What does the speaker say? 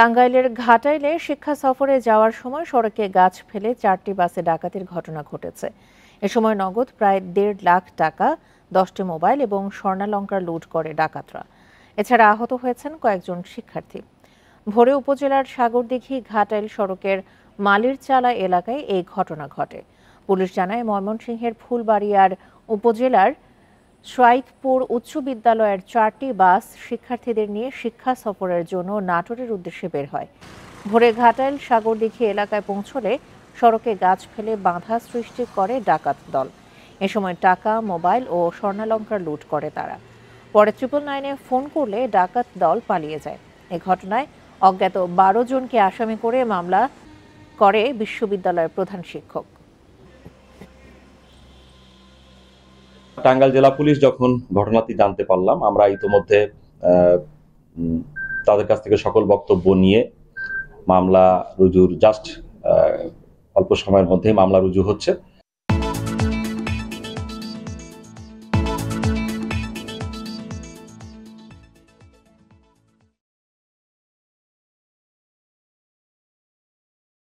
টাঙ্গাইলের ঘাটাইলে শিক্ষা সফরে যাওয়ার সময় সড়কে গাছ ফেলে 4টি বাসে ডাকাতির ঘটনা ঘটেছে। এ সময় নগদ প্রায় 1.5 লাখ টাকা, 10টি মোবাইল এবং স্বর্ণালংকার লুট করে ডাকাতরা। এছাড়া আহত হয়েছেন কয়েকজন শিক্ষার্থী। ভোরে উপজেলার সাগরদিঘি ঘাটাইল সড়কের মালিরচালা এলাকায় এই ঘটনা ঘটে। পুলিশ জানায়, ময়মনসিংহের ফুলবাড়িয়ার উপজেলার সৈয়দপুর উচ্চ বিদ্যালয়ের 4টি বাস শিক্ষার্থীদের নিয়ে শিক্ষা সফরের জন্য নাটোরের উদ্দেশ্যে বের হয়। ভোরে ঘাটাইল সাগরদিঘি এলাকায় পৌঁছলে সড়কে গাছ ফেলে বাধা সৃষ্টি করে ডাকাত দল। এ সময় টাকা, মোবাইল ও স্বর্ণালংকার লুট করে তারা। পরে 999-এ ফোন করলে ডাকাত দল পালিয়ে যায়। এ ঘটনায় অজ্ঞাত 12 জনকে আসামি করে মামলা করে বিশ্ববিদ্যালয়ের প্রধান শিক্ষক। টাঙ্গাইল জেলা পুলিশ যখন ঘটনাটি জানতে পারলাম, আমরা ইতোমধ্যে তাদের কাছ থেকে সকল বক্তব্য নিয়ে মামলা রুজুর অল্প সময়ের মধ্যেই মামলা রুজু হচ্ছে।